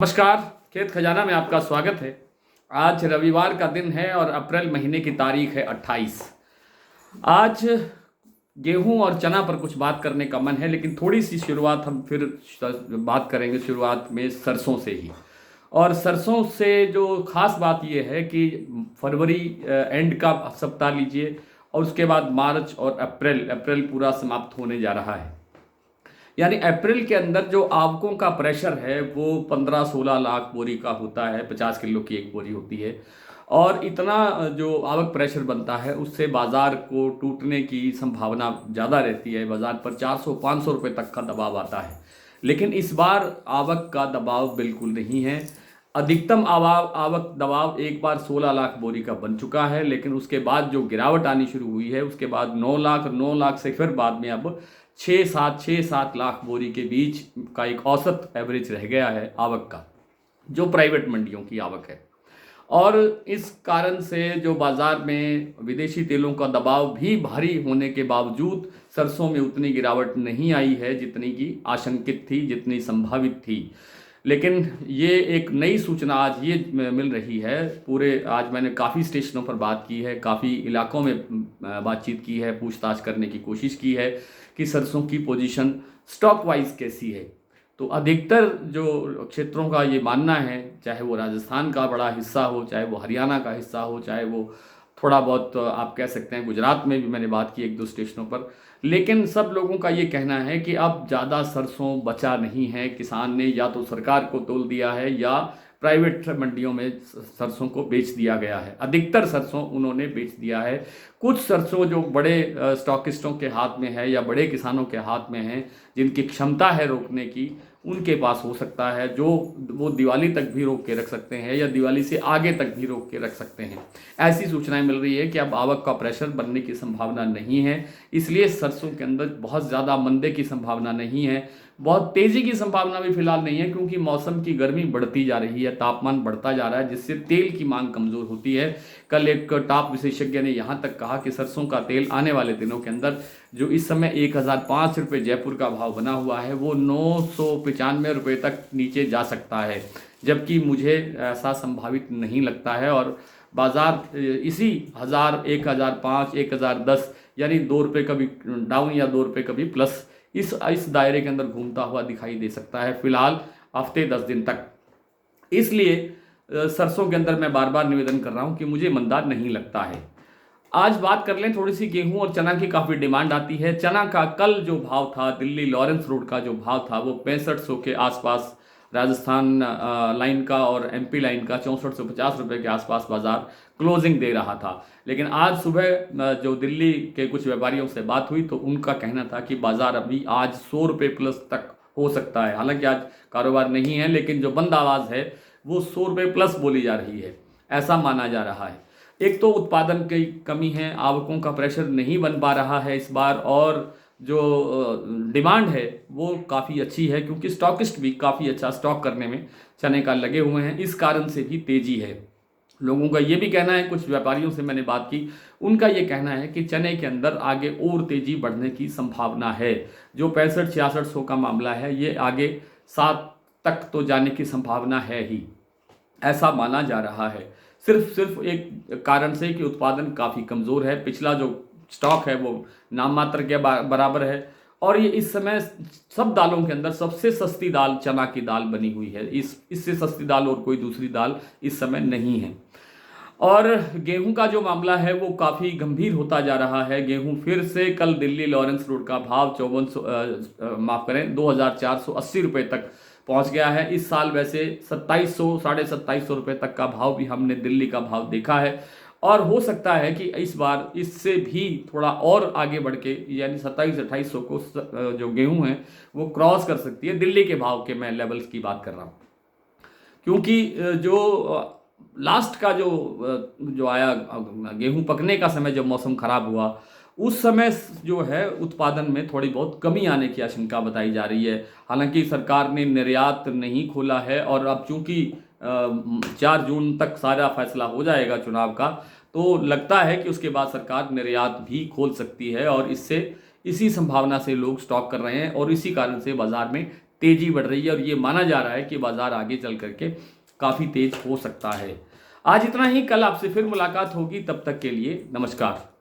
नमस्कार। खेत खजाना में आपका स्वागत है। आज रविवार का दिन है और अप्रैल महीने की तारीख है 28। आज गेहूं और चना पर कुछ बात करने का मन है, लेकिन थोड़ी सी शुरुआत हम फिर बात करेंगे शुरुआत में सरसों से ही। और सरसों से जो खास बात यह है कि फरवरी एंड का सप्ताह लीजिए और उसके बाद मार्च और अप्रैल पूरा समाप्त होने जा रहा है। यानी अप्रैल के अंदर जो आवकों का प्रेशर है वो 15-16 लाख बोरी का होता है। 50 किलो की एक बोरी होती है और इतना जो आवक प्रेशर बनता है उससे बाज़ार को टूटने की संभावना ज़्यादा रहती है। बाज़ार पर 400-500 रुपये तक का दबाव आता है, लेकिन इस बार आवक का दबाव बिल्कुल नहीं है। अधिकतम आवक दबाव एक बार 16 लाख बोरी का बन चुका है, लेकिन उसके बाद जो गिरावट आनी शुरू हुई है उसके बाद 9 लाख से फिर बाद में अब 6-7 लाख बोरी के बीच का एक औसत एवरेज रह गया है आवक का, जो प्राइवेट मंडियों की आवक है। और इस कारण से जो बाज़ार में विदेशी तेलों का दबाव भी भारी होने के बावजूद सरसों में उतनी गिरावट नहीं आई है जितनी की आशंकित थी, जितनी संभावित थी। लेकिन ये एक नई सूचना आज ये मिल रही है। आज मैंने काफ़ी स्टेशनों पर बात की है, काफ़ी इलाकों में बातचीत की है, पूछताछ करने की कोशिश की है कि सरसों की पोजीशन स्टॉक वाइज कैसी है। तो अधिकतर जो क्षेत्रों का ये मानना है, चाहे वो राजस्थान का बड़ा हिस्सा हो, चाहे वो हरियाणा का हिस्सा हो, चाहे वो थोड़ा बहुत आप कह सकते हैं गुजरात में भी मैंने बात की 1-2 स्टेशनों पर, लेकिन सब लोगों का ये कहना है कि अब ज़्यादा सरसों बचा नहीं है। किसान ने या तो सरकार को तोल दिया है या प्राइवेट मंडियों में सरसों को बेच दिया गया है। अधिकतर सरसों उन्होंने बेच दिया है। कुछ सरसों जो बड़े स्टॉकिस्टों के हाथ में है या बड़े किसानों के हाथ में है, जिनकी क्षमता है रोकने की, उनके पास हो सकता है, जो वो दिवाली तक भी रोक के रख सकते हैं या दिवाली से आगे तक भी रोक के रख सकते हैं। ऐसी सूचनाएं मिल रही है कि अब आवक का प्रेशर बनने की संभावना नहीं है, इसलिए सरसों के अंदर बहुत ज़्यादा मंदे की संभावना नहीं है। बहुत तेज़ी की संभावना भी फिलहाल नहीं है, क्योंकि मौसम की गर्मी बढ़ती जा रही है, तापमान बढ़ता जा रहा है, जिससे तेल की मांग कमज़ोर होती है। कल एक टॉप विशेषज्ञ ने यहाँ तक कहा कि सरसों का तेल आने वाले दिनों के अंदर, जो इस समय 1005 रुपये जयपुर का भाव बना हुआ है, वो 995 रुपये तक नीचे जा सकता है, जबकि मुझे ऐसा संभावित नहीं लगता है। और बाज़ार इसी 1000, 1005, 1010 यानी 2 रुपये कभी डाउन या 2 रुपये कभी प्लस, इस दायरे के अंदर घूमता हुआ दिखाई दे सकता है फिलहाल हफ्ते 10 दिन तक। इसलिए सरसों के अंदर मैं बार बार निवेदन कर रहा हूं कि मुझे मंदा नहीं लगता है। आज बात कर लें थोड़ी सी गेहूं और चना की। काफ़ी डिमांड आती है। चना का कल जो भाव था, दिल्ली लॉरेंस रोड का जो भाव था, वो 6500 के आसपास, राजस्थान लाइन का और एमपी लाइन का 6450 रुपये के आसपास बाजार क्लोजिंग दे रहा था। लेकिन आज सुबह जो दिल्ली के कुछ व्यापारियों से बात हुई तो उनका कहना था कि बाजार अभी आज 100 रुपये प्लस तक हो सकता है। हालांकि आज कारोबार नहीं है, लेकिन जो बंद आवाज़ है वो 100 रुपये प्लस बोली जा रही है, ऐसा माना जा रहा है। एक तो उत्पादन की कमी है, आवकों का प्रेशर नहीं बन पा रहा है इस बार, और जो डिमांड है वो काफ़ी अच्छी है, क्योंकि स्टॉकिस्ट भी काफ़ी अच्छा स्टॉक करने में चने का लगे हुए हैं। इस कारण से भी तेज़ी है। लोगों का ये भी कहना है, कुछ व्यापारियों से मैंने बात की, उनका ये कहना है कि चने के अंदर आगे और तेज़ी बढ़ने की संभावना है। जो 6500-6600 का मामला है, ये आगे 7 तक तो जाने की संभावना है ही, ऐसा माना जा रहा है। सिर्फ एक कारण से कि उत्पादन काफ़ी कमज़ोर है। पिछला जो स्टॉक है वो नाम मात्र के बराबर है, और ये इस समय सब दालों के अंदर सबसे सस्ती दाल चना की दाल बनी हुई है। इससे सस्ती दाल और कोई दूसरी दाल इस समय नहीं है। और गेहूं का जो मामला है वो काफ़ी गंभीर होता जा रहा है। गेहूं फिर से कल दिल्ली लॉरेंस रोड का भाव 2480 रुपये तक पहुंच गया है। इस साल वैसे 2700, 2750 रुपये तक का भाव भी हमने दिल्ली का भाव देखा है, और हो सकता है कि इस बार इससे भी थोड़ा और आगे बढ़ के, यानी 2700-2800 को जो गेहूं है वो क्रॉस कर सकती है। दिल्ली के भाव के मैं लेवल्स की बात कर रहा हूँ, क्योंकि जो लास्ट का जो आया गेहूं पकने का समय, जब मौसम खराब हुआ उस समय जो है उत्पादन में थोड़ी बहुत कमी आने की आशंका बताई जा रही है। हालांकि सरकार ने निर्यात नहीं खोला है, और अब चूंकि 4 जून तक सारा फैसला हो जाएगा चुनाव का, तो लगता है कि उसके बाद सरकार निर्यात भी खोल सकती है, और इसी संभावना से लोग स्टॉक कर रहे हैं और इसी कारण से बाजार में तेजी बढ़ रही है और ये माना जा रहा है कि बाजार आगे चल करके काफ़ी तेज हो सकता है। आज इतना ही, कल आपसे फिर मुलाकात होगी, तब तक के लिए नमस्कार।